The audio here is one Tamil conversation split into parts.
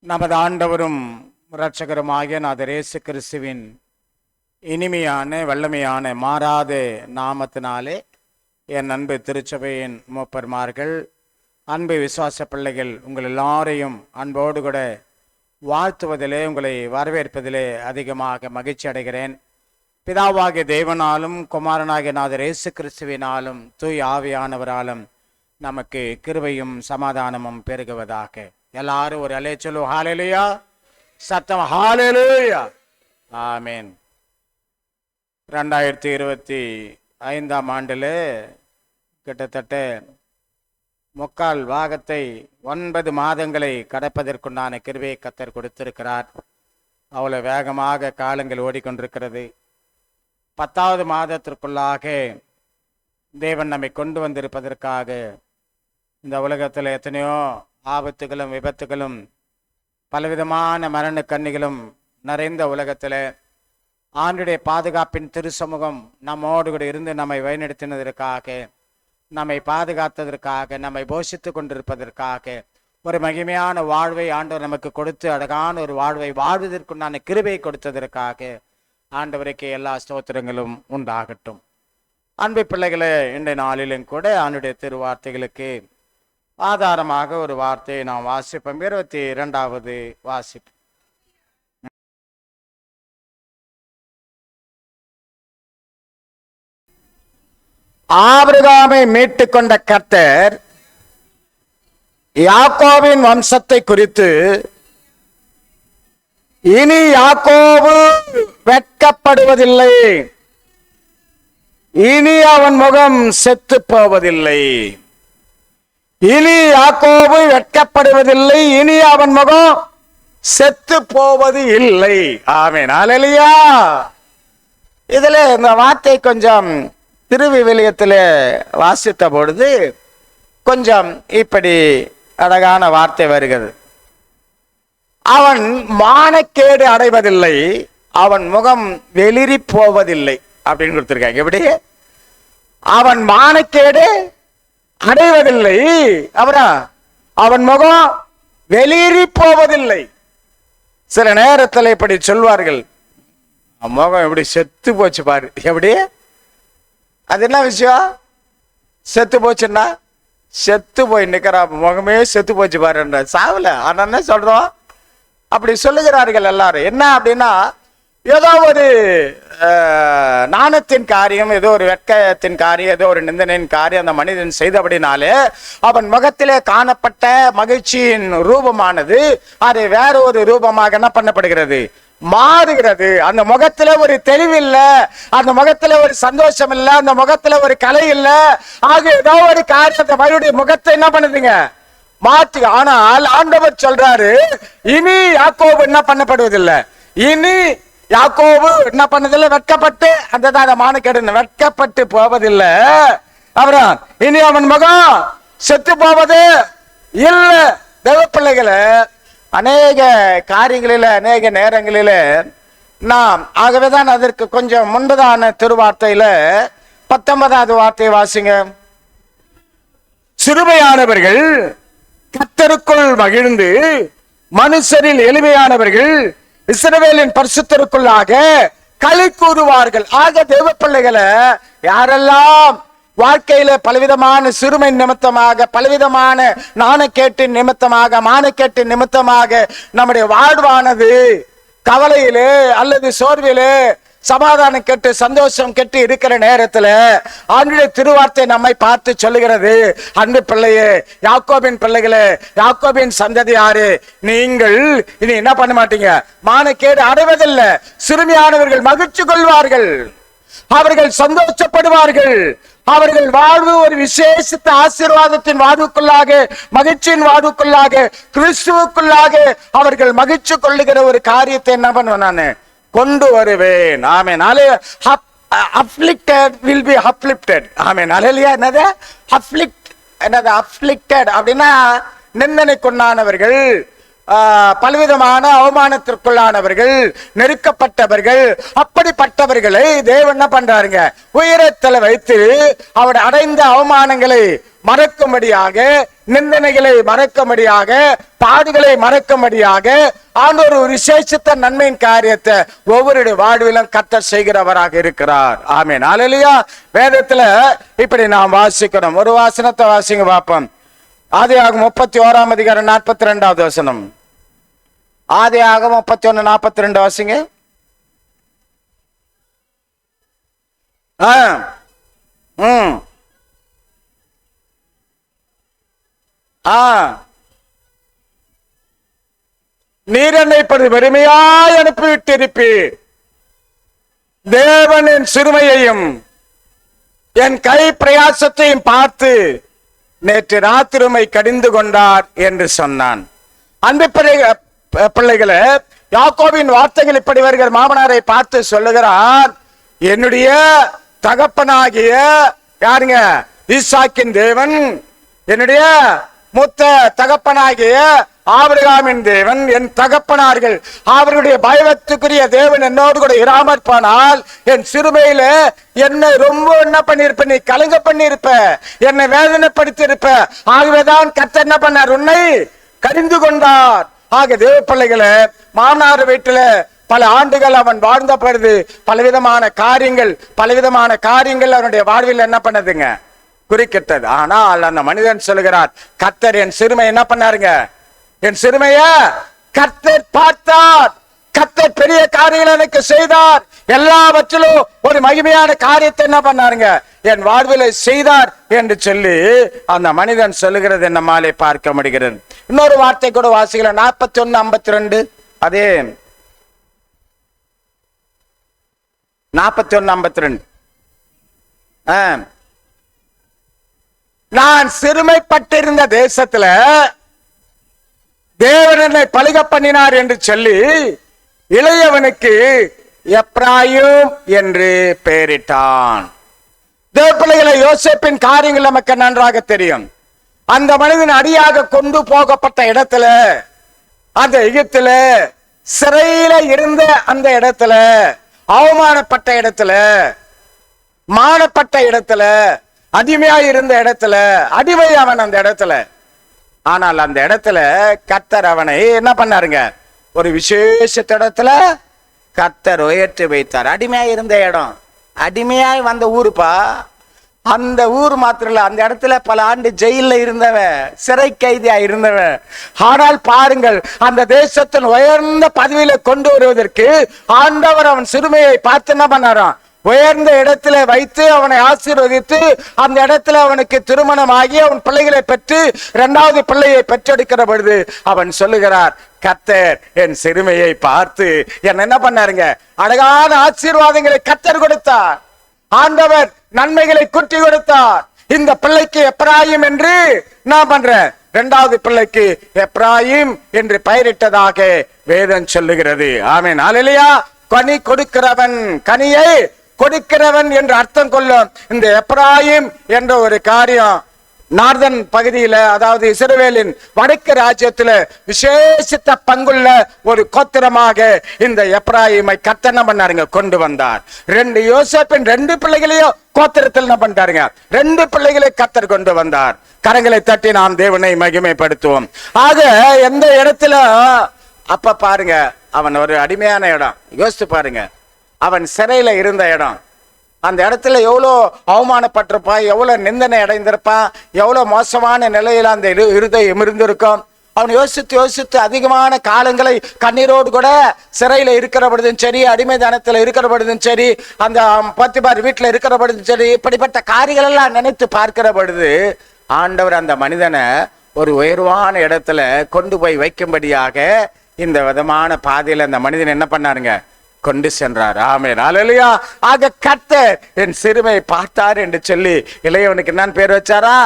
நமது ஆண்டவரும் இரட்சகருமாகிய நாதர் இயேசு கிறிஸ்துவின் இனிமையான வல்லமையான மாறாத நாமத்தினாலே என் அன்பு திருச்சபையின் மூப்பர்மார்கள், அன்பு விசுவாச பிள்ளைகள், உங்கள் எல்லாரையும் அன்போடு கூட வாழ்த்துவதிலே, உங்களை வரவேற்பதிலே அதிகமாக மகிழ்ச்சி அடைகிறேன். பிதாவாகிய தேவனாலும் குமாரனாகிய நாதர் இயேசு கிறிஸ்துவினாலும் தூய் ஆவியானவராலும் நமக்கு கிருபையும் சமாதானமும் பெருகுவதாக. எல்லாரும் ஒரு அலே சொல்லு, ஹalleluya. சத்தம் ஹalleluya. ஆமென். 2025 ஆண்டில் கிட்டத்தட்ட 3/4 பாகத்தை 9 மாதங்களை கடப்பதற்குண்டான கிருபையை கர்த்தர் கொடுத்திருக்கிறார். அவ்வளவு வேகமாக காலங்கள் ஓடிக்கொண்டிருக்கிறது. 10வது மாதத்திற்குள்ளாக தேவன் நம்மை கொண்டு வந்திருப்பதற்காக இந்த உலகத்தில் எத்தனையோ ஆபத்துகளும் விபத்துகளும் பலவிதமான மரண கண்ணிகளும் நிறைந்த உலகத்தில் ஆண்டுடைய பாதுகாப்பின் திருச்சமூகம் நம்மோடு கூட இருந்து நம்மை வழிநடத்தினதற்காக, நம்மை பாதுகாத்ததற்காக, நம்மை போஷித்து கொண்டிருப்பதற்காக ஒரு மகிமையான வாழ்வை ஆண்டவர் நமக்கு கொடுத்து அழகான ஒரு வாழ்வை வாழ்வதற்குண்டான கிருபையை கொடுத்ததற்காக ஆண்டவருக்கு எல்லா ஸ்தோத்திரங்களும் உண்டாகட்டும். அன்பு பிள்ளைகளே, இன்றைய நாளிலும் கூட ஆண்டுடைய திருவார்த்தைகளுக்கு ஆதாரமாக ஒரு வார்த்தையை நாம் வாசிப்போம். 22வது வாசிப்பு. ஆபிரகாமை மீட்டு கொண்ட கர்த்தர் யாக்கோபின் வம்சத்தை குறித்து, இனி யாக்கோபு வெட்கப்படுவதில்லை, இனி அவன் முகம் செத்து போவதில்லை. இனி யாக்கோபு வெட்கப்படுவதில்லை, இனி அவன் முகம் செத்து போவது இல்லை. ஆமென், ஹல்லேலூயா. இதுல இந்த வார்த்தை கொஞ்சம் திருவிவிலியத்தில் வாசித்த பொழுது கொஞ்சம் இப்படி அழகான வார்த்தை வருகிறது. அவன் மானக்கேடு அடைவதில்லை, அவன் முகம் வெளிரி போவதில்லை அப்படின்னு கொடுத்திருக்காங்க. எப்படி? அவன் மானக்கேடு அடைவதில்லை, அப்புறம் அவன் முகம் வெளிரி போவதில்லை. சில நேரத்தில் இப்படி சொல்வார்கள், முகம் எப்படி செத்து போச்சு பாரு. எப்படி? அது என்ன விஷயம்? செத்து போச்சுன்னா செத்து போய் நிக்கிறா, முகமே செத்து போச்சு பாருன்ற சாவல. ஆனா என்ன சொல்றோம்? அப்படி சொல்லுகிறார்கள் எல்லாரும். என்ன அப்படின்னா, ஏதோ ஒரு நாணத்தின் காரியம், ஏதோ ஒரு வெட்கத்தின் காரியம், ஏதோ ஒரு நிந்தனையின் காரியம் அந்த மனிதன் செய்தபடினாலே அவன் முகத்திலே காணப்பட்ட மகிழ்ச்சியின் ரூபமானது அது வேற ஒரு ரூபமாக என்ன பண்ணப்படுகிறது? மாறுகிறது. அந்த முகத்துல ஒரு தெளிவில்லை, அந்த முகத்துல ஒரு சந்தோஷம் இல்லை, அந்த முகத்துல ஒரு கலை இல்லை. ஆக ஏதோ ஒரு காரியம் அந்த மறுபடிய முகத்தை என்ன பண்ணுதுங்க? மாற்றி. ஆனால் ஆண்டவர் சொல்றாரு, இனி யாக்கோபு என்ன பண்ணப்படுவதில்லை, இனி யாக்கோபு என்ன பண்ணதில்லை, வெட்கப்பட்டு அந்த மானக்கேடு வெட்கப்பட்டு போவதில்லை. அப்புறம் இனி அவன் முகம் செத்து போவது இல்லை. தேவ பிள்ளைகளை, அநேக காரியங்களில அநேக நேரங்களில நாம் ஆகவேதான் அதற்கு கொஞ்சம் முன்பதான திருவார்த்தையில 19வது வார்த்தையை வாசிங்க. சிறுமையானவர்கள் கர்த்தருக்குள் மகிழ்ந்து, மனுஷரில் எளிமையானவர்கள் இஸ்ரவேலின் பரிசுத்தருக்குள்ளாக களி கூறுவார்கள். ஆக தேவ பிள்ளைகளை, யாரெல்லாம் வாழ்க்கையில பலவிதமான சிறுமை நிமித்தமாக, பலவிதமான நாணக்கேட்டின் நிமித்தமாக, மானக்கேட்டின் நிமித்தமாக நம்முடைய வாழ்வானது கவலையிலே அல்லது சோர்விலே சமாதானம் கெட்டு சந்தோஷம் கெட்டு இருக்கிற நேரத்துல ஆண்டுடைய திருவார்த்தை நம்மை பார்த்து சொல்லுகிறது, அன்பு பிள்ளையே, யாக்கோபின் பிள்ளைகளே, யாக்கோபின் சந்ததியாரே, நீங்கள் இனி என்ன பண்ண மாட்டீங்க? மானக்கேடு அடைவதில்லை. சிறுமியானவர்கள் மகிழ்ச்சி கொள்வார்கள், அவர்கள் சந்தோஷப்படுவார்கள், அவர்கள் வாழ்வு ஒரு விசேஷித்த ஆசீர்வாதத்தின் வாழ்வுக்குள்ளாக, மகிழ்ச்சியின் வாழ்வுக்குள்ளாக, கிறிஸ்துவுக்குள்ளாக அவர்கள் மகிழ்ச்சி கொள்ளுகிற ஒரு காரியத்தை என்ன பண்ணுவேன்? நான் கொண்டு வருவேன். ஆமென். afflicted will be uplifted. ஆமென். ஹல்லேலூயா. என்னது afflicted அப்படின்னா நிந்தனைக்குள்ளானவர்கள், பலவிதமான அவமானத்திற்குள்ளானவர்கள், நெருக்கப்பட்டவர்கள், அப்படிப்பட்டவர்களை தேவன் என்ன பண்றாருங்க? உயரத்தில் வைத்து அவர் அடைந்த அவமானங்களை மறக்கும்படியாக, நிந்தனைகளை மறக்கும்படியாக, பாடுகளை மறக்கும்படியாக ஆண்டவர் ஒரு விசேஷித்த நன்மையின் காரியத்தை ஒவ்வொரு வாழ்விலும் கர்த்தர் செய்கிறவராக இருக்கிறார். ஆமென். அல்லேலூயா. வேதத்துல இப்படி நாம் வாசிக்கிறோம். ஒரு வசனத்தை வாசிங்க பார்ப்போம். ஆதியாகமம் 31 அதிகாரம் 42வது வசனம். ஆதியாகமம் 31:42 வாசிங்க. நீர் என்னை வெறுமையாய் அனுப்பிவிட்டிருப்பீர். தேவனின் சிறுமையையும் என் கை பிரயாசத்தையும் பார்த்து நேற்று ராத்திரிமை கடிந்து கொண்டார் என்று சொன்னான். அன்பு பிள்ளைகளே, யாக்கோபின் வார்த்தைகள் இப்படி வருகிற மாமனாரை பார்த்து சொல்லுகிறார், என்னுடைய தகப்பனாகிய யாருங்க? ஈசாக்கின் தேவன், என்னுடைய மூத்த தகப்பனாகிய ஆபிரகாமின் தேவன், என் தகப்பனார்கள் அவர்களுடைய பயத்துக்குரிய தேவன் என்னோடு கூட இராமற் போனால் என் சிறுமையில என்னை ரொம்ப என்ன பண்ணிருப்ப, நீ கலங்க பண்ணிருப்ப, என்னை வேதனைப்படுத்தி இருப்ப. ஆகவேதான் கர்த்தர் என்ன பண்ணார்? உன்னை கடிந்து கொண்டார். ஆக தேவ பிள்ளைகளை, மாமனார் வீட்டுல பல ஆண்டுகள் அவன் வாழ்ந்த பொழுது பலவிதமான காரியங்கள் அவனுடைய வாழ்வில் என்ன பண்ணதுங்க? குறிக்கிட்டது. ஆனால் அந்த மனிதன் சொல்லுகிறார், கர்த்தர் என் சிறுமை என்ன பண்ணாருங்க? என் சிறுமைய கர்த்தர் பார்த்தார். கர்த்தர் பெரிய காரியங்கள் எனக்கு செய்தார். எல்லாவற்றிலும் ஒரு மகிமையான காரியத்தை என்ன பண்ணாருங்க? என் வாழ்வில் செய்தார் என்று சொல்லி அந்த மனிதன் சொல்லுகிறது நம்மாலே பார்க்க முடிகிறது. இன்னொரு வார்த்தை கூட வாசிக்கல. 41:52. அதே 41:52. நான் சிறுமைப்பட்டிருந்த தேசத்துல தேவன் என்னை பலிக பண்ணினார் என்று சொல்லி இளையவனுக்கு எப்ராயிம் என்று பெயரிட்டான். தேவ பிள்ளைகளை, யோசேப்பின் காரியங்கள் நமக்கு நன்றாக தெரியும். அந்த மனிதன் அடியாக கொண்டு போகப்பட்ட இடத்துல, அந்த எகிப்துல சிறையில இருந்த அந்த இடத்துல, அவமானப்பட்ட இடத்துல, மானப்பட்ட இடத்துல, அடிமையா இருந்த இடத்துல, அடிமை அவன் அந்த இடத்துல. ஆனால் அந்த இடத்துல கர்த்தர் அவனை என்ன பண்ணாருங்க? ஒரு விசேஷ இடத்துல கர்த்தர் உயர்த்தி வைத்தார். அடிமையா இருந்த இடம், அடிமையாய் வந்த ஊருப்பா. அந்த ஊர் மாத்திரம் இல்ல, அந்த இடத்துல பல ஆண்டு ஜெயில இருந்தவன், சிறை கைதியா இருந்தவன். ஆனால் பாருங்கள், அந்த தேசத்தின் உயர்ந்த பதவியில கொண்டு வருவதற்கு ஆண்டவர் அவன் சிறுமையை பார்த்து என்ன பண்ணாராம்? உயர்ந்த இடத்துல வைத்து அவனை ஆசீர்வதித்து அந்த இடத்துல அவனுக்கு திருமணமாகி அவன் பிள்ளைகளை பெற்று 2வது பிள்ளையை பெற்றெடுக்கிற பொழுது அவன் சொல்லுகிறார், கர்த்தர் என் சிறுமையை பார்த்து என்ன பண்ணாருங்க? அழகான ஆசீர்வாதங்களை கர்த்தர் கொடுத்தார். ஆண்டவர் நன்மைகளை குட்டி கொடுத்தார். இந்த பிள்ளைக்கு எப்ராயிம் என்று நான் பண்றேன், 2வது பிள்ளைக்கு எப்ராயிம் என்று பெயரிட்டதாக வேதம் சொல்லுகிறது. ஆமென். அல்லேலூயா. கனி கொடுக்கிறவன், கனியை கொடுக்கிறவன் என்று அர்த்தம் கொள்ளும். இந்த எப்ராயிம் என்ற ஒரு காரியம் நார்தன் பகுதியில, அதாவது இஸ்ரவேலின் வடக்கு ராஜ்யத்துல விசேஷித்த பங்குள்ள ஒரு கோத்திரமாக இந்த எப்ராயிமை கர்த்தர் என்ன பண்ணாருங்க? கொண்டு வந்தார். யோசேப்பின் 2 பிள்ளைகளையும் கோத்திரத்தில் என்ன பண்ணிட்டாருங்க? 2 பிள்ளைகளை கர்த்தர் கொண்டு வந்தார். கரங்களை தட்டி நாம் தேவனை மகிமைப்படுத்துவோம். ஆக எந்த இடத்துல அப்ப பாருங்க, அவன் ஒரு அடிமையான இடம். யோசித்து பாருங்க, அவன் சிறையில இருந்த இடம். அந்த இடத்துல எவ்வளோ அவமானப்பட்டிருப்பான், எவ்வளவு நிந்தனை அடைந்திருப்பான், எவ்வளவு மோசமான நிலையில அந்த இருதயம் இருந்திருக்கும். அவன் யோசித்து அதிகமான காலங்களை கண்ணீரோடு கூட சிறையில இருக்கிற பொழுதும் சரி, அடிமைதானத்துல இருக்கிற பொழுதும் சரி, அந்த பத்திபார் வீட்டுல இருக்கிற பொழுதும் சரி, இப்படிப்பட்ட காரியங்கள் எல்லாம் நினைத்து பார்க்கிற பொழுது ஆண்டவர் அந்த மனிதனை ஒரு உயர்வான இடத்துல கொண்டு போய் வைக்கும்படியாக இந்த விதமான பாதையில அந்த மனிதன் என்ன பண்ணாருங்க? கொண்டு சென்றார். ஆமென். அல்லேலூயா. ஆக கர்த்தர் என் சிறுமை பார்த்தார் என்று சொல்லி இளையவனுக்கு என்ன பேர் வச்சாரா?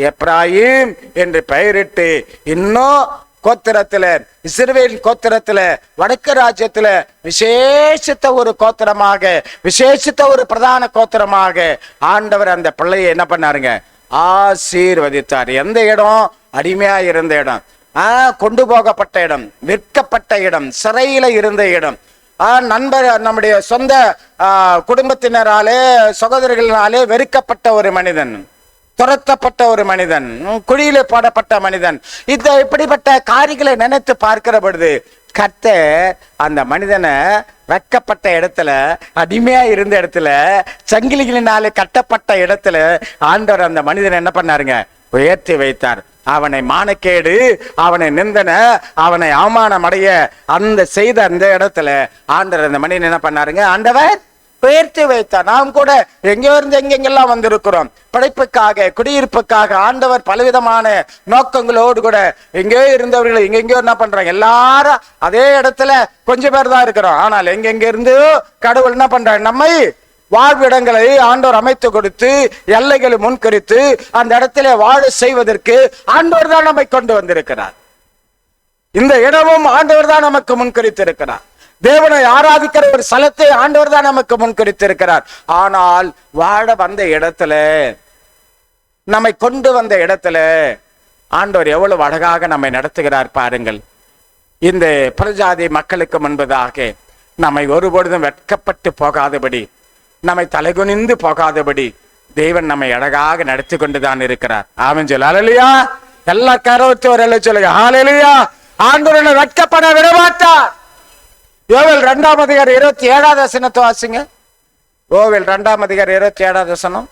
எப்ராயிம் என்று பெயரிட்டு இன்னும் கோத்திரத்துல, இஸ்ரவேல் கோத்திரத்துல, வடக்கு ராஜ்யத்துல விசேஷித்த ஒரு கோத்திரமாக, விசேஷித்த ஒரு பிரதான கோத்திரமாக ஆண்டவர் அந்த பிள்ளையை என்ன பண்ணாருங்க? ஆசீர்வதித்தார். எந்த இடம்? அடிமையா இருந்த இடம், கொண்டு போகப்பட்ட இடம், விற்கப்பட்ட இடம், சிறையில இருந்த இடம், நண்பர், நம்முடைய சொந்த குடும்பத்தினராலே, சகோதரர்களாலே வெறுக்கப்பட்ட ஒரு மனிதன், துரத்தப்பட்ட ஒரு மனிதன், குழியில போடப்பட்ட மனிதன். இப்படிப்பட்ட காரியங்களை நினைத்து பார்க்கிற பொழுது கர்த்தர் அந்த மனிதனை வைக்கப்பட்ட இடத்துல, அடிமையா இருந்த இடத்துல, சங்கிலிகளினாலே கட்டப்பட்ட இடத்துல ஆண்டவர் அந்த மனிதனை என்ன பண்ணாருங்க? உயர்த்தி வைத்தார். அவனை மானக்கேடு, அவனை நிந்தன, அவனை அவமானம் அடைய அந்த செய்த அந்த இடத்துல ஆண்டவர் அந்த மனிதன் என்ன பண்ணாருங்க? ஆண்டவர் உயர்த்தி வைத்தார். நாம் கூட எங்கேயோ இருந்து எங்கெங்கெல்லாம் வந்திருக்கிறோம். படைப்புக்காக, குடியிருப்புக்காக ஆண்டவர் பலவிதமான நோக்கங்களோடு கூட எங்கேயோ இருந்தவர்கள் எங்கெங்கயோ என்ன பண்றாங்க? எல்லாரும் அதே இடத்துல கொஞ்சம் பேர் தான் இருக்கிறோம். ஆனால் எங்கெங்க இருந்து கடவுள் என்ன பண்றாங்க? நம்மை வாழ்விடங்களை ஆண்டவர் அமைத்து கொடுத்து, எல்லைகளை முன்கரித்து அந்த இடத்துல வாழ செய்வதற்கு ஆண்டவர் தான் நம்மை கொண்டு வந்திருக்கிறார். இந்த இடமும் ஆண்டவர் தான் நமக்கு முன்கரித்திருக்கிறார். தேவனை ஆராதிக்கிற ஒரு ஸ்தலத்தை ஆண்டவர் தான் நமக்கு முன்கரித்திருக்கிறார். ஆனால் வாழ வந்த இடத்துல, நம்மை கொண்டு வந்த இடத்துல ஆண்டவர் எவ்வளவு அழகாக நம்மை நடத்துகிறார் பாருங்கள். இந்த பிரஜாதி மக்களுக்கு முன்பதாக நம்மை ஒருபொழுதும் வெட்கப்பட்டு போகாதபடி, நம்மை தலைகுனிந்து போகாதபடி தேவன் நம்மை அழகாக நடத்தி கொண்டுதான் இருக்கிறார். ஆமென் சொல்லு. ஹல்லேலூயா. எல்லா கரவத்து ஒரு சொல்லுங்க. ஹல்லேலூயா. ஆண்டவர் வெட்கப்பட விடமாட்டார். யோவேல் 2ஆம் அதிகாரம் 27வது வசனத்தை வாசிங்க. யோவேல் 2ஆம் அதிகாரம் 27வது வசனம்.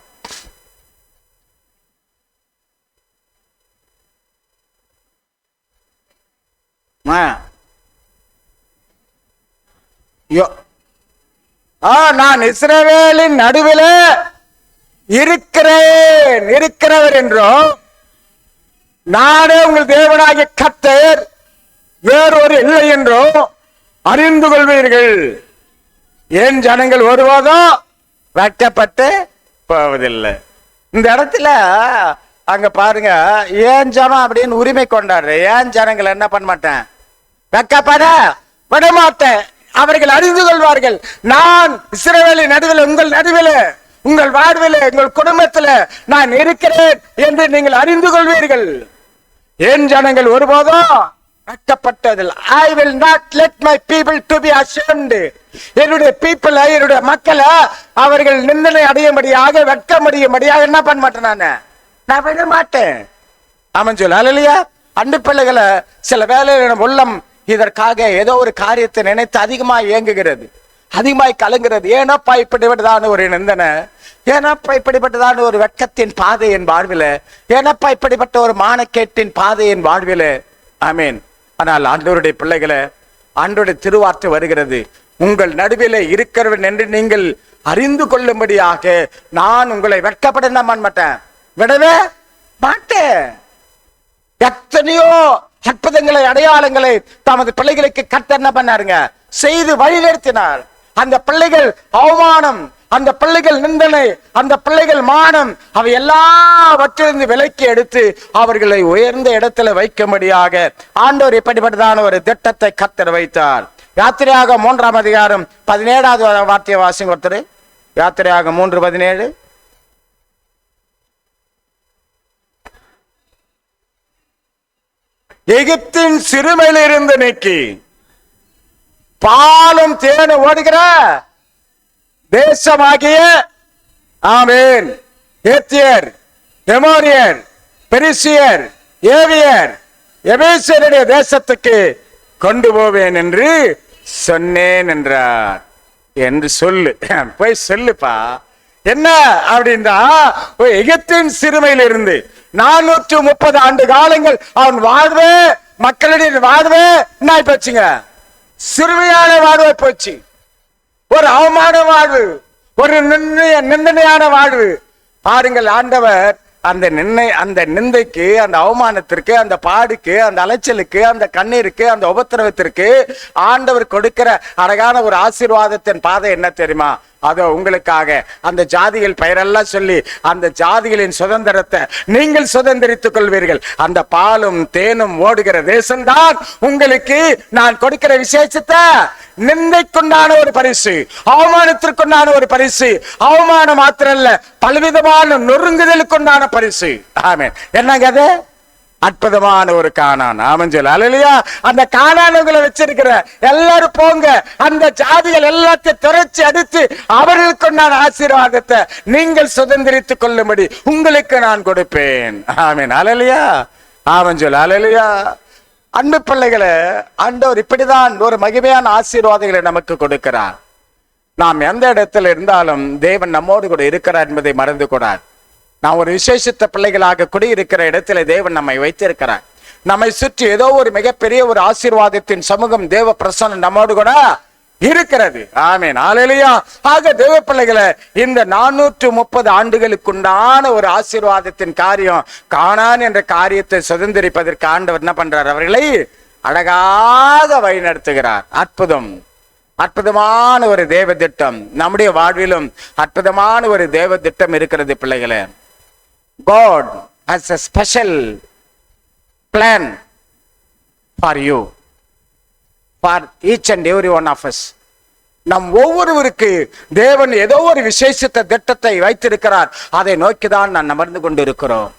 நான் இஸ்ரவேலின் நடுவில் இருக்கிறவர் என்றும், நானே உங்கள் தேவனாகிய கர்த்தர், வேறொரு இல்லை என்றும் அறிந்து கொள்வீர்கள். ஏன் ஜனங்கள் ஒருவதும் வெட்கப்பட்டு போவதில்லை. இந்த இடத்துல அங்க பாருங்க, ஏன் ஜனம் அப்படின்னு உரிமை கொண்டாடுற. ஏன் ஜனங்கள் என்ன பண்ண மாட்டேன்? வெட்கப்பட விடமாட்டேன். அவர்கள் அறிந்து கொள்வார்கள், நான் இஸ்ரவேலின் நடுவில், உங்கள் நடுவில், உங்கள் வாழ்வில், உங்கள் குடும்பத்தில் நான் இருக்கிறேன் என்று நீங்கள் அறிந்து கொள்வீர்கள். ஏன் ஜனங்கள் ஒருபோதும் வெட்கப்பட்டதில். I will not let my people to be ashamed. என்னுடைய people, என்னுடைய மக்களை அவர்கள் நிந்தனை அடையும்படியாக, வெட்க முடியும்படியாக என்ன பண்ண மாட்டேன்? நான் விட மாட்டேன். ஆமென் சொல்லு. ஹல்லேலூயா. அன்பு பிள்ளைகளை, சில வேளையில் உள்ளம் இதற்காக ஏதோ ஒரு காரியத்தை நினைத்து அதிகமாய் இயங்குகிறது, அதிகமாய் கலங்கிறது. ஏனப்பா இப்படிப்பட்டதான ஒரு நிந்தனை, ஏனப்பா இப்படிப்பட்டதான ஒரு வெட்கத்தின் பாதை என் வாழ்வில, ஏனப்பா இப்படிப்பட்ட ஒரு மானக்கேட்டின் பாதை என் வாழ்வில. ஆமீன். ஆனால் ஆண்டவருடைய பிள்ளைகளை, ஆண்டவருடைய திருவார்த்தை வருகிறது, உங்கள் நடுவில் இருக்கிறவன் என்று நீங்கள் அறிந்து கொள்ளும்படியாக நான் உங்களை வெட்கப்பட மாட்டேன், விடவே மாட்டேன். எத்தனையோ அற்புதங்களை, அடையாளங்களை தமது பிள்ளைகளுக்கு கர்த்தர் என்ன பண்ணாருங்க? செய்து வழிநடத்தினார். அந்த பிள்ளைகள் அவமானம், அந்த பிள்ளைகள் நிந்தனை, அந்த பிள்ளைகள் மானம், அவை எல்லாவற்றிலிருந்து விலக்கி எடுத்து அவர்களை உயர்ந்த இடத்துல வைக்கும்படியாக ஆண்டவர் இப்படிப்பட்டதான ஒரு திட்டத்தை கர்த்தர் வைத்தார். யாத்திரையாக 3ஆம் அதிகாரம் 17வது வார்த்தையை வாசிங்க ஒருத்தர். யாத்திரையாக 3:17. எகிப்தின் சிறுமையில் இருந்து நீக்கி பாலும் தேனும் ஓடுகிற தேசமாகிய, ஆமென், ஏத்தியர், எமோரியர், பெரிசியர், ஏவியர், எபேசியருடைய தேசத்துக்கு கொண்டு போவேன் என்று சொன்னேன் என்றார். என்று சொல்லு, போய் சொல்லுப்பா. என்ன அப்படின்னா, எகிப்தின் சிறுமையில் இருந்து 430 ஆண்டு காலங்கள் அவன் வாழ்வே, மக்களுடைய வாழ்வே என்ன போச்சுங்க? சிறுமையான வாழ்வை போச்சு. ஒரு அவமான வாழ்வு, ஒரு நிந்தனையான வாழ்வு. பாருங்கள், ஆண்டவர் அந்த நிந்தைக்கு, அந்த அவமானத்திற்கு, அந்த பாடுக்கு, அந்த அலைச்சலுக்கு, அந்த கண்ணீருக்கு, அந்த உபத்திரவத்திற்கு ஆண்டவர் கொடுக்கிற அழகான ஒரு ஆசீர்வாதத்தின் பாதை என்ன தெரியுமா? அதோ உங்களுக்காக அந்த ஜாதிகள் பெயரெல்லாம் சொல்லி அந்த ஜாதிகளின் சுதந்திரத்தை நீங்கள் சுதந்திரித்துக் கொள்வீர்கள். அந்த பாலும் தேனும் ஓடுகிற தேசம்தான் உங்களுக்கு நான் கொடுக்கிற விசேஷத்தை. நிந்தைக்குண்டான ஒரு பரிசு, அவமானத்திற்குண்டான ஒரு பரிசு, அவமானம் மாத்திரம் இல்ல, பலவிதமான நொறுங்குதலுக்குண்டான பரிசு. ஆமென். என்னங்க அது? அற்புதமான ஒரு கானான். ஆமென் சொல்லு அல்லேலூயா. அந்த கானானுங்களை வச்சிருக்கிற எல்லாரும் போங்க, அந்த ஜாதிகள் எல்லாத்தையும் துரைச்சி அடித்து அவர்களுக்கு நான் ஆசீர்வாதத்தை நீங்கள் சுதந்திரித்துக் கொள்ளும்படி உங்களுக்கு நான் கொடுப்பேன். ஆமென் அல்லேலூயா. ஆமென் சொல்லு அல்லேலூயா. அன்பு பிள்ளைகளே, ஆண்டவர் இப்படிதான் ஒரு மகிமையான ஆசீர்வாதங்களை நமக்கு கொடுக்கிறார். நாம் எந்த இடத்துல இருந்தாலும் தேவன் நம்மோடு கூட இருக்கிறார் என்பதை மறந்து கூடாது. நாம் ஒரு விசேஷித்த பிள்ளைகளாக குடியிருக்கிற இடத்துல தேவன் நம்மை வைத்திருக்கிறார். நம்மை சுற்றி ஏதோ ஒரு மிகப்பெரிய ஒரு ஆசீர்வாதத்தின் சமூகம், தேவ பிரசன்னம் நம்மோடு கூட இருக்கிறது. ஆமென் அல்லேலூயா. ஆக தேவ பிள்ளைகளை, இந்த 430 ஆண்டுகளுக்குண்டான ஒரு ஆசீர்வாதத்தின் காரியம், கானான் என்ற காரியத்தை சுதந்திரிப்பதற்கு ஆண்டவர் என்ன பண்றார்? அவர்களை அழகாக வழிநடத்துகிறார். அற்புதம், அற்புதமான ஒரு தேவ திட்டம் நம்முடைய வாழ்விலும் அற்புதமான ஒரு தேவ திட்டம் இருக்கிறது பிள்ளைகளே. God has a special plan for you, for each and every one of us. நம் ஒவ்வொருவருக்கு தேவன் ஏதோ ஒரு விசேஷித்த திட்டத்தை வைத்திருக்கிறார். அதை நோக்கிதான் நாம் அமர்ந்து கொண்டு இருக்கிறோம்.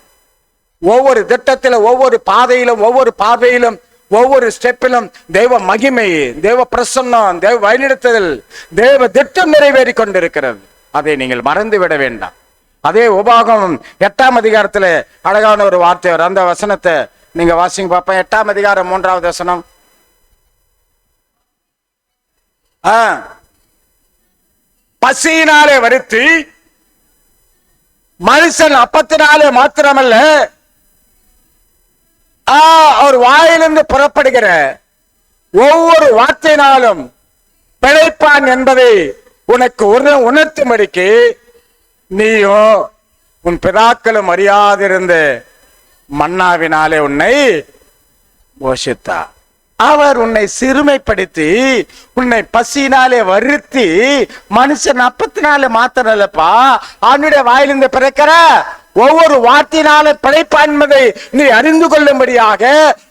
ஒவ்வொரு திட்டத்திலும், ஒவ்வொரு பாதையிலும், ஒவ்வொரு பார்வையிலும், ஒவ்வொரு ஸ்டெப்பிலும் தேவ மகிமை, தேவ பிரசன்னம், தேவ வழிநடத்துதல், தேவ திட்டம் நிறைவேறி கொண்டிருக்கிறது. அதை நீங்கள் மறந்து விட வேண்டாம். அதே உபாகமம் 8ஆம் அதிகாரத்துல அழகான ஒரு வார்த்தை வரும். அந்த வசனத்தை நீங்க வாசிங்க பாப்பேன். 8ஆம் அதிகாரம் 3வது வசனம். பசியினாலே வருத்தி மனுஷன் அப்பத்தினாலே மாத்திரமல்ல, அவர் வாயிலிருந்து புறப்படுகிற ஒவ்வொரு வார்த்தையினாலும் பிழைப்பான் என்பதை உனக்கு உணர்த்தும்படிக்கு நீயோ உன் பிதாக்களும் அறியாதிருந்த மன்னாவினாலே உன்னை போஷித்தார். அவர் உன்னை சிறுமைப்படுத்தி, உன்னை பசியினாலே வருத்தி, மனுஷன் அப்பத்தினாலே மாத்திரம் இல்லப்பா, அவனுடைய வாயிலிருந்து பிறக்கிற ஒவ்வொரு வார்த்தையினால பிழைப்பான் என்பதை நீ அறிந்து கொள்ளும்படியாக,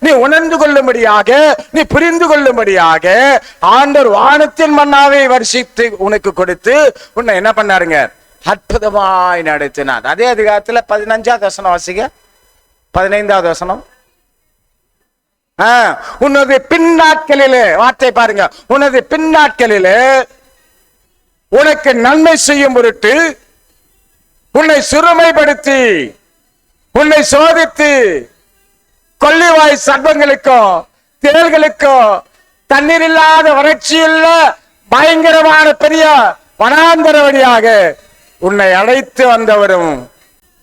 நீ உணர்ந்து கொள்ளும்படியாக, நீ புரிந்து கொள்ளும்படியாக ஆண்டவர் வானத்தின் மன்னாவை வருஷித்து உனக்கு கொடுத்து உன்னை என்ன பண்ணாருங்க? அற்புதமாய் நடத்தினார். அதே அதிகாரத்துல 15வது வசனம் வாசிங்க. 15வது வசனம். உனது பின்னாட்களிலே, வார்த்தை பாருங்க, உனது பின்னாட்களிலே உனக்கு நன்மை செய்யும் பொருட்டு உன்னை சிறுமைப்படுத்தி, உன்னை சோதித்து, கொள்ளிவாய் சர்ப்பங்களுக்கும் தேள்களுக்கும் தண்ணீர் இல்லாத வறட்சியுள்ள பயங்கரமான பெரிய வனாந்தர வழியாக உன்னை அழைத்து வந்தவரும்,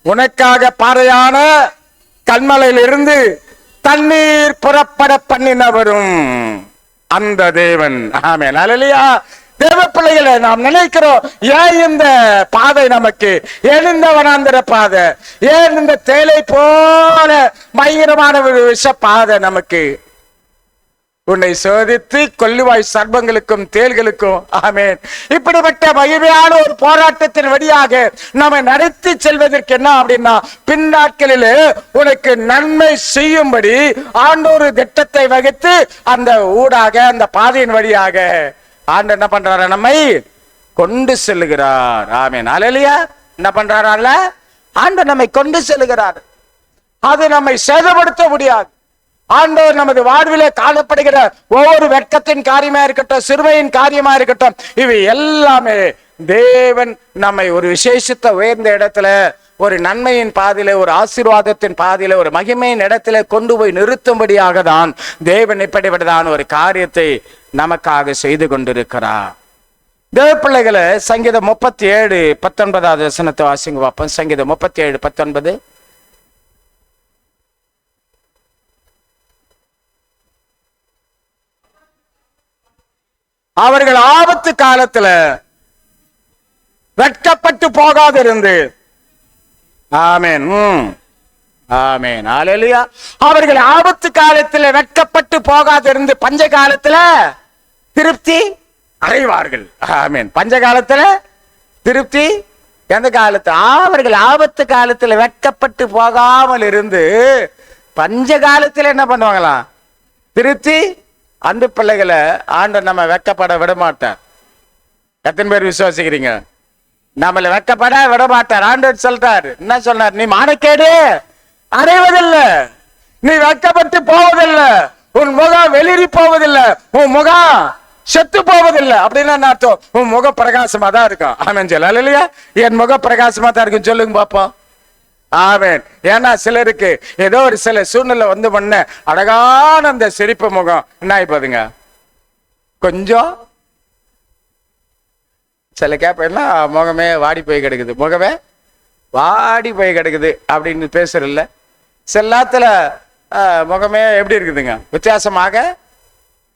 உனக்காக பாறையான கல்மலையில் இருந்து தண்ணீர் புறப்பட பண்ணினவரும் அந்த தேவன். ஆமென் அல்லேலூயா. தேவ பிள்ளைகளை, நாம் நினைக்கிறோம், ஏன் இந்த பாதை நமக்கு, ஏன் இந்த வனாந்தர பாதை, ஏன் இந்த தேலை போல பயங்கரமான ஒரு விஷ பாதை நமக்கு? உன்னை சோதித்து கொள்ளுவாய் சர்ப்பங்களுக்கும் தேள்களுக்கும், ஆமென், இப்படிப்பட்ட மகிமையான ஒரு போராட்டத்தின் வழியாக நம்மை நடத்தி செல்வதற்கு என்ன அப்படின்னா, பின்னாட்களிலே உனக்கு நன்மை செய்யும்படி ஆண்டோரு திட்டத்தை வகுத்து அந்த ஊடாக, அந்த பாதையின் வழியாக ஆண்டு என்ன பண்றாரு? நம்மை கொண்டு செல்லுகிறார். ஆமென் அல்லேலூயா. என்ன பண்றாரு? ஆண்டவர் நம்மை கொண்டு செல்லுகிறார். அது நம்மை சேதப்படுத்த முடியாது. ஆண்டவர் நமது வாழ்விலே காணப்படுகிற ஒவ்வொரு வெட்கத்தின் காரியமா இருக்கட்டும், சிறுமையின் காரியமா இருக்கட்டும், இவை எல்லாமே தேவன் நம்மை ஒரு விசேஷித்த உயர்ந்த இடத்துல, ஒரு நன்மையின் பாதையில, ஒரு ஆசீர்வாதத்தின் பாதையில, ஒரு மகிமையின் இடத்துல கொண்டு போய் நிறுத்தும்படியாக தான் தேவன் இப்படிப்பட்டதான ஒரு காரியத்தை நமக்காக செய்து கொண்டிருக்கிறார். தேவ பிள்ளைகளை, சங்கீதம் 37:19 வசனத்தை வாசிங்க பார்ப்போம். சங்கீதம் 37:19. அவர்கள் ஆபத்து காலத்துல வெட்கப்பட்டு போகாதிருந்து, ஆமென், ஆமென் அல்லேலூயா. அவர்கள் ஆபத்து காலத்துல வெட்கப்பட்டு போகாதிருந்து பஞ்ச காலத்துல திருப்தி அடைவார்கள். ஆமென். பஞ்ச காலத்துல திருப்தி, எந்த காலத்துல? அவர்கள் ஆபத்து காலத்துல வெட்கப்பட்டு போகாமல் இருந்து பஞ்ச காலத்துல என்ன பண்ணுவாங்களாம்? திருப்தி. அன்பு பிள்ளைகளை, ஆண்டவர் நம்ம வெட்கப்பட விட மாட்டார். எத்தனை பேர் விசுவாசிக்கிறீங்க? நம்மளை வெட்கப்பட விட மாட்டார். ஆண்டவர் சொல்றார், என்ன சொல்றார்? நீ மானக்கேடு அடைவதில்லை, நீ வெட்கப்பட்டு போவதில்லை, உன் முகம் வெளிரி போவதில்லை, உன் முகம் செத்து போவதில்லை. அப்படின்னா என்ன அர்த்தம்? உன் முகம் பிரகாசமா தான் இருக்கும். ஆமென் சொல்ல இல்லையா? என் முகம் பிரகாசமா தான் இருக்கும் சொல்லுங்க பாப்போம். ஆமென். ஏன்னா சிலருக்கு ஏதோ ஒரு சில சூழ்நிலை வந்து பண்ண அழகான அந்த சிரிப்பு முகம் என்ன ஆயிப்போதுங்க, கொஞ்சம் சில கேப்பெல்லாம் முகமே வாடி போய் கிடக்குது, முகமே வாடி போய் கிடக்குது அப்படின்னு பேசுறதில்ல. சில நேரத்துல முகமே எப்படி இருக்குதுங்க, வித்தியாசமாக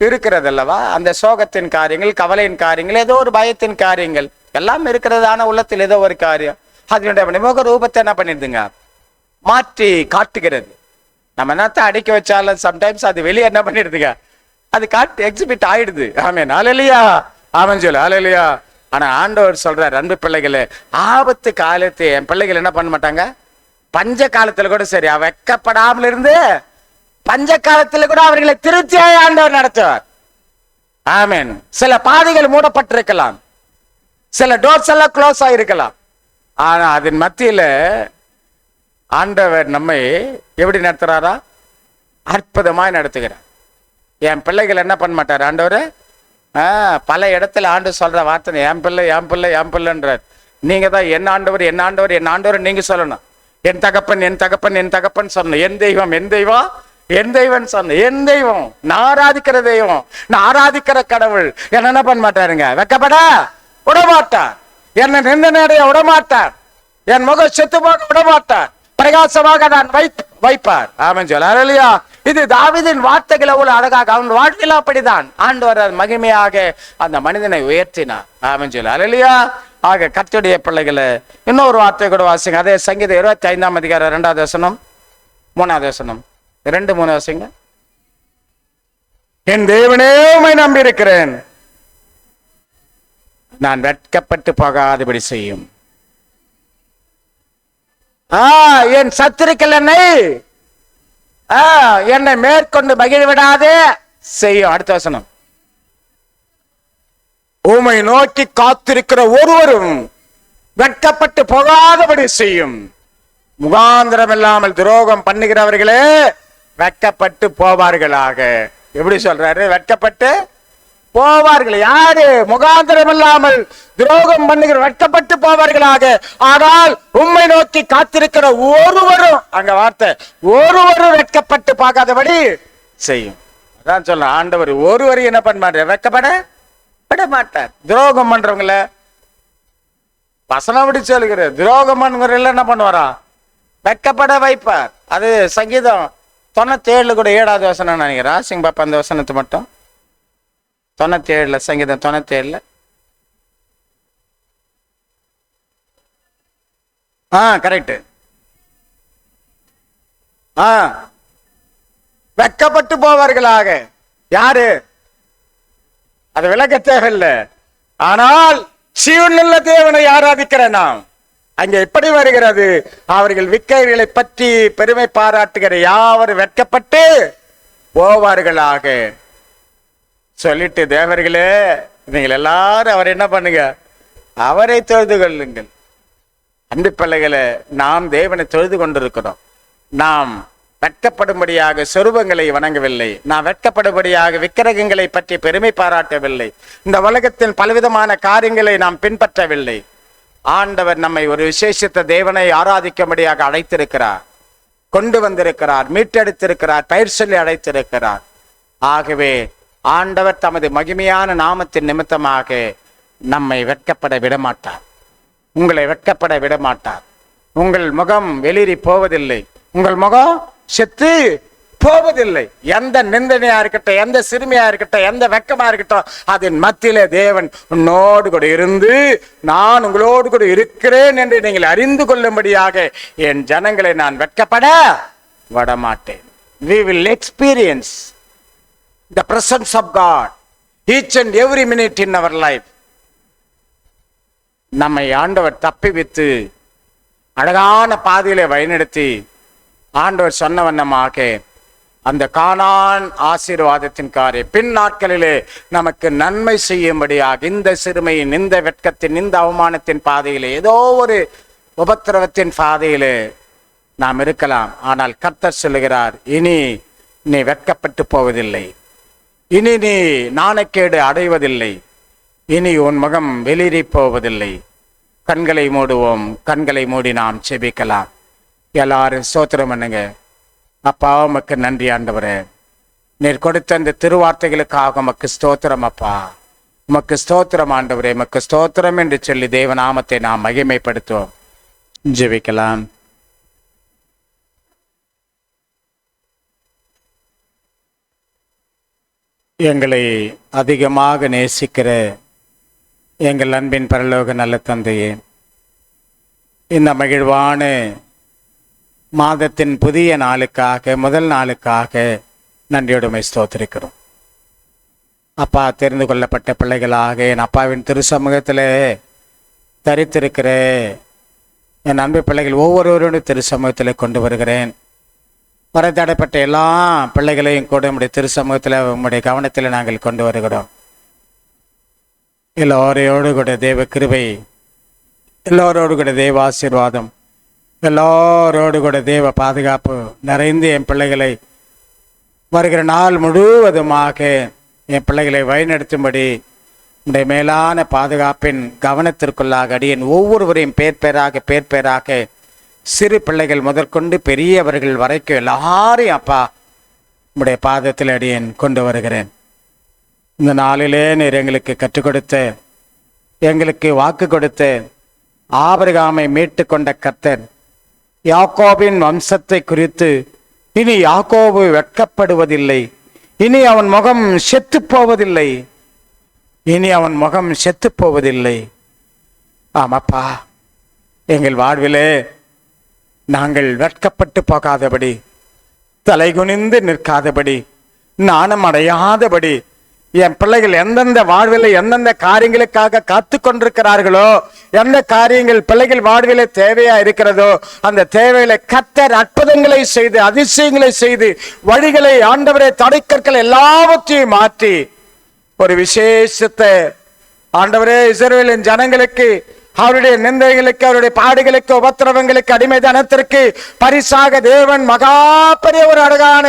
இருக்கிறது அல்லவா? அந்த சோகத்தின் காரியங்கள், கவலையின் காரியங்கள், ஏதோ ஒரு பயத்தின் காரியங்கள் எல்லாம் இருக்கிறதான உள்ளத்தில் ஏதோ ஒரு காரியம் அதனுடைய முக ரூபத்தை என்ன பண்ணிடுதுங்க, மாற்றி காட்டுகிறது. நம்ம என்னத்தை அடிக்க வச்சாலும் சம்டைம்ஸ் அது வெளியே என்ன பண்ணிடுதுங்க, அது காட்டு எக்ஸிபிட் ஆயிடுது. ஆமென் ஹல்லேலூயா. ஆமென் சொல்லு ஹல்லேலூயா. ஆனா ஆண்டவர் சொல்றார், அன்பு பிள்ளைகளே, ஆபத்து காலத்தை என் பிள்ளைகள் என்ன பண்ண மாட்டாங்க, பஞ்ச காலத்துல கூட சரி வெக்கப்படாமல் இருந்து பஞ்ச காலத்துல கூட அவர்களை திருப்தியாய் ஆண்டவர் நடத்துவார். ஆமென். சில பாதைகள் மூடப்பட்டிருக்கலாம், சில டோர்ஸ் எல்லாம் க்ளோஸ் ஆயிருக்கலாம், ஆனா அதன் மத்தியில ஆண்டவர் நம்மை எப்படி நடத்துறாரா, அற்புதமாய் நடத்துகிறார். என் பிள்ளைகள் என்ன பண்ண மாட்டார் ஆண்டவர். பல இடத்துல ஆண்டு சொல்ற வார்த்தை என் பிள்ளை என் பிள்ளை என் பிள்ளைன்றார். நீங்க தான் என் ஆண்டவர் என் ஆண்டவர் என் ஆண்டவர் நீங்க சொல்லணும். என் தகப்பன் என் தகப்பன் என் தகப்பன் சொன்ன, என் தெய்வம் என் தெய்வம் என் தெய்வம் சொன்ன, என் தெய்வம் நான் ஆராதிக்கிற தெய்வம், நான் ஆராதிக்கிற கடவுள் என்ன பண்ண மாட்டாருங்க, வெக்கப்பட விடமாட்டார், என்னை நிந்தனையடைய விடமாட்டார், என் முகம் செத்து போக விடமாட்டார், பிரகாசமாக நான் வைப்பார். ஆமென் சொல்ல ஹல்லேலூயா. இது தாவீதின் வார்த்தைகள் அவ்வளவு அழகாக, அவன் வாழ்க்கையில அப்படிதான் ஆண்டவர் மகிமையாக அந்த மனிதனை உயர்த்தினார். ஆமென் சொல்ல ஹல்லேலூயா. ஆக கர்த்தருடைய பிள்ளைகளை இன்னொரு வார்த்தை கூட வாசிங்க. அதே சங்கீதம் 25ஆம் அதிகாரம் 2வது வசனம் 3வது வசனம் 2-3 வாசிங்க. என் தேவனே உம்மை நம்பி இருக்கிறேன், நான் வெட்கப்பட்டு போகாதபடி செய்யும். என் சத்துருக்கள் என்னை மேற்கொண்டு மகிழ்விடாதே செய்யும். அடுத்த வசனம், உம்மை நோக்கி காத்திருக்கிற ஒருவரும் வெட்கப்பட்டு போகாதபடி செய்யும். முகாந்திரம் இல்லாமல் துரோகம் பண்ணுகிறவர்களே வெட்கப்பட்டு போவார்களாக. எப்படி சொல்றாரு, வெட்கப்பட்டு போவார்கள். யாரு? முகாந்திரம் இல்லாமல் துரோகம் பண்ணுகிற வெட்கப்பட்டு போவார்களாக. ஆனால் உம்மை நோக்கி காத்திருக்கிற ஒருவரும், அங்க வார்த்தை ஒருவரும் வெட்கப்பட்டு பார்க்காதபடி செய்யும். அதான் சொல்ல ஆண்டவர் ஒருவரும் என்ன பண்ண மாட்டார், வெட்கப்பட விட மாட்டார். துரோகம் பண்றவங்கள வசனம் விட்டு சொல்லுகிற துரோகம் பண்ணுறவங்கள என்ன பண்ணுவாரா, வெட்கப்பட வைப்பார். அது சங்கீதம் 97 கூட 7வது வசனம் நினைக்கிறேன். சிங் பாப்பா அந்த வசனத்தை மட்டும் 97 சங்கீதம் 97 கரெக்ட். வெட்கப்பட்டு போவார்களாக. யாரு? அது விளக்க தேவையில்லை. ஆனால் ஜீவனுள்ள தேவனை ஆராதிக்கிற நாம் அங்க எப்படி வருகிறது, அவர்கள் விக்கைகளை பற்றி பெருமை பாராட்டுகிற யாவரும் வெட்கப்பட்டு போவார்களாக சொல்லிட்டு, தேவர்களே நீங்கள் எல்லாரும் அவர் என்ன பண்ணுங்க, அவரை தொழுது கொள்ளுங்கள். அன்பு பிள்ளைகளை, நாம் தேவனை தொழுது கொண்டிருக்கிறோம். நாம் வெட்கப்படும்படியாக சொரூபங்களை வணங்கவில்லை, நாம் வெட்கப்படும்படியாக விக்கிரகங்களை பற்றி பெருமை பாராட்டவில்லை, இந்த உலகத்தின் பலவிதமான காரியங்களை நாம் பின்பற்றவில்லை. ஆண்டவர் நம்மை ஒரு விசேஷித்த தேவனை ஆராதிக்கும்படியாக அழைத்திருக்கிறார், கொண்டு வந்திருக்கிறார், மீட்டெடுத்திருக்கிறார், பயிர் சொல்லி அழைத்திருக்கிறார். ஆகவே ஆண்டவர் தமது மகிமையான நாமத்தின் நிமித்தமாக நம்மை வெட்கப்பட விடமாட்டார், உங்களை வெட்கப்பட விடமாட்டார். உங்கள் முகம் வெளிரி போவதில்லை, உங்கள் முகம் செத்து போவதில்லை. எந்த நிந்தனையா இருக்கட்டும், எந்த சிறுமையா இருக்கட்டும், எந்த வெட்கமா இருக்கட்டும், அதன் மத்தியிலே தேவன் உன்னோடு கூட இருந்து நான் உங்களோடு கூட இருக்கிறேன் என்று நீங்கள் அறிந்து கொள்ளும்படியாக என் ஜனங்களை நான் வெட்கப்பட விடமாட்டேன். We will experience the presence of God each and every minute in our life. நம்மை ஆண்டவர் தப்பிவித்து அழகான பாதையிலே வழிநடத்தி ஆண்டவர் சொன்ன வண்ணமாக அந்த கானான் ஆசீர்வாதத்தின் காரியம் பின் நாட்களிலே நமக்கு நன்மை செய்யும்படியாக இந்த சிறுமையின், இந்த வெட்கத்தின், இந்த அவமானத்தின் பாதையிலே, ஏதோ ஒரு உபத்திரவத்தின் பாதையிலே நாம் இருக்கலாம். ஆனால் கர்த்தர் சொல்லுகிறார், இனி நீ வெட்கப்பட்டு போவதில்லை, இனி நீ நாணக்கேடு அடைவதில்லை, இனி உன் முகம் வெளிரி போவதில்லை. கண்களை மூடுவோம், கண்களை மூடி நாம் செபிக்கலாம். எல்லாரும் ஸ்தோத்திரம் பண்ணுங்க. அப்பா, உமக்கு நன்றி ஆண்டவரே. நீர் கொடுத்த இந்த திருவார்த்தைகளுக்காக உமக்கு ஸ்தோத்திரம் அப்பா. உமக்கு ஸ்தோத்திரம் ஆண்டவரே, உமக்கு ஸ்தோத்திரம் என்று சொல்லி தேவநாமத்தை நாம் மகிமைப்படுத்துவோம். ஜெபிக்கலாம். எங்களை அதிகமாக நேசிக்கிற எங்கள் அன்பின் பரலோக நல்ல தந்தையே, இந்த மகிழ்வான மாதத்தின் புதிய நாளுக்காக, முதல் நாளுக்காக நன்றியோடுமை ஸ்தோத்திரிக்கிறோம் அப்பா. தெரிந்து கொள்ளப்பட்ட பிள்ளைகளாக என் அப்பாவின் திருச்சமூகத்தில் தரித்திருக்கிற என் அன்பு பிள்ளைகள் ஒவ்வொருவரும் திருச்சமூகத்தில் கொண்டு வருகிறேன். வரத்தடைப்பட்ட எல்லா பிள்ளைகளையும் கூட உம்முடைய திருச்சமூகத்தில் உம்முடைய கவனத்தில் நாங்கள் கொண்டு வருகிறோம். எல்லோரையோடு கூட தேவ கிருபை, எல்லோரோடு கூட தேவ ஆசீர்வாதம், எல்லோரோடு கூட தேவ பாதுகாப்பு நிறைந்து என் பிள்ளைகளை வருகிற நாள் முழுவதுமாக என் பிள்ளைகளை வழிநடத்தும்படி உடைய மேலான பாதுகாப்பின் கவனத்திற்குள்ளாக அடியேன் ஒவ்வொருவரையும் பேர் பேராக சிறு பிள்ளைகள் முதற்கொண்டு பெரியவர்கள் வரைக்கும் எல்லாரையும் அப்பா உடைய பாதத்தில் அடியேன் கொண்டு வருகிறேன். இந்த நாளிலே நீர் எங்களுக்கு கற்றுக் கொடுத்த, எங்களுக்கு வாக்கு கொடுத்த, ஆபிரகாமை மீட்டு கொண்ட கர்த்தர் யாக்கோபின் வம்சத்தை குறித்து இனி யாக்கோபு வெட்கப்படுவதில்லை, இனி அவன் முகம் செத்து போவதில்லை, இனி அவன் முகம் செத்து போவதில்லை. ஆமாப்பா, எங்கள் வாழ்விலே நாங்கள் வெட்கப்பட்டு போகாதபடி, தலைகுனிந்து நிற்காதபடி, நாணம் அடையாதபடி என் பிள்ளைகள் எந்தெந்த வாழ்வில் எந்தெந்த காரியங்களுக்காக காத்து கொண்டிருக்கிறார்களோ, எந்த காரியங்கள் பிள்ளைகள் வாழ்வில தேவையா இருக்கிறதோ அந்த தேவையில கர்த்தர் அற்புதங்களை செய்து, அதிசயங்களை செய்து, வழிகளை ஆண்டவரை தடைக்கற்கள் எல்லாவற்றையும் மாற்றி ஒரு விசேஷத்தை ஆண்டவரே இஸ்ரவேலின் ஜனங்களுக்கு, அவருடைய நிந்தைகளுக்கு, அவருடைய பாடுகளுக்கு, உபத்திரவங்களுக்கு, அடிமைதனத்திற்கு பரிசாக தேவன் மகா பெரிய ஒரு அழகான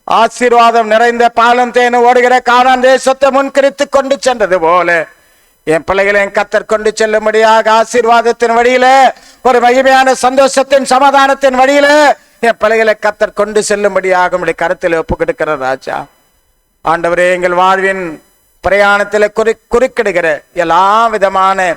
ஆசீர்வாதம் நிறைந்த பாலம் தேன ஓடுகிற கானான் தேசத்தை முன்கரித்து கொண்டு சென்றது போல என் பிள்ளைகளை என் கர்த்தர் கொண்டு செல்லும்படியாக ஆசீர்வாதத்தின் வழியில, ஒரு மகிமையான சந்தோஷத்தின் சமாதானத்தின் வழியில என் பிள்ளைகளை கர்த்தர் கொண்டு செல்லும்படியாக உடைய கருத்தில் ஒப்பு கொடுக்கிற ராஜா. ஆண்டவரே, எங்கள் வாழ்வின் பிரயாணத்தில் குறுக்கிடுகிற எல்லா விதமான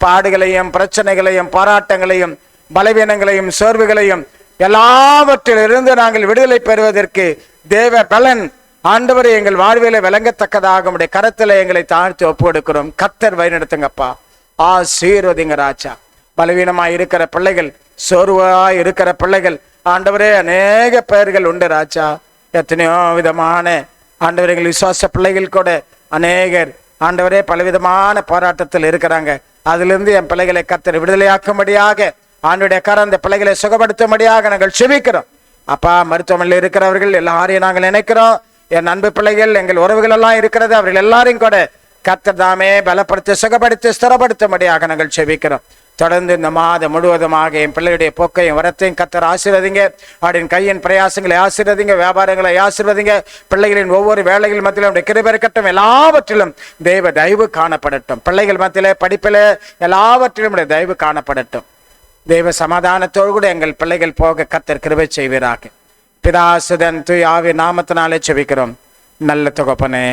பாடுகளையும், பிரச்சனைகளையும், போராட்டங்களையும், பலவீனங்களையும், சோர்வுகளையும் எல்லாவற்றிலிருந்து நாங்கள் விடுதலை பெறுவதற்கு தேவ பலன் ஆண்டவரை எங்கள் வாழ்வில விளங்கத்தக்கதாக உடைய கரத்துல எங்களை தாழ்த்தி ஒப்பு கொடுக்கிறோம். கர்த்தர் வழிநடத்துங்கப்பா, ஆசீர்வதிங்க ராஜா. பலவீனமாய் இருக்கிற பிள்ளைகள், சோர்வாய் இருக்கிற பிள்ளைகள் ஆண்டவரே அநேக பெயர்கள் உண்டு ராஜா. எத்தனையோ விதமான ஆண்டவரை எங்கள் விசுவாச பிள்ளைகள் கூட அநேகர் ஆண்டவரே பலவிதமான போராட்டத்தில் இருக்கிறாங்க. அதிலிருந்து என் பிள்ளைகளை கர்த்தர் விடுதலையாக்கும்படியாக ஆண்டுடைய கரம் அந்த பிள்ளைகளை சுகப்படுத்தும்படியாக நாங்கள் செபிக்கிறோம். அப்பா, மருத்துவமனையில் இருக்கிறவர்கள் எல்லாரையும் நாங்கள் நினைக்கிறோம். என் அன்பு பிள்ளைகள், எங்கள் உறவுகள் எல்லாம் இருக்கிறது, அவர்கள் எல்லாரையும் கூட கர்த்தர் தாமே பலப்படுத்தி சுகப்படுத்தி ஸ்திரப்படுத்தும்படியாக நாங்கள் செபிக்கிறோம். தொடர்ந்து இந்த மாதம் முழுவதுமாக என் பிள்ளையுடைய போக்கையும் வரத்தையும் கர்த்தர் ஆசீர்வதிங்க. அவரின் கையின் பிரயாசங்களை ஆசீர்வதிங்க, வியாபாரங்களை ஆசீர்வதிங்க. பிள்ளைகளின் ஒவ்வொரு வேலைகள் மத்தியிலும் அவருடைய கிருபை இருக்கட்டும், எல்லாவற்றிலும் தெய்வ தயவு காணப்படட்டும். பிள்ளைகள் மத்தியிலே, படிப்பிலே, எல்லாவற்றிலும் தயவு காணப்படட்டும். தெய்வ சமாதானத்தோடு கூட எங்கள் பிள்ளைகள் போக கர்த்தர் கிருபை செய்வீராக. பிதா சுதன் தூய ஆவி நாமத்தினாலே செபிக்கிறோம் நல்ல தகப்பனே,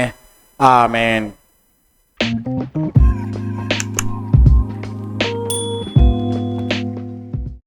ஆமேன்.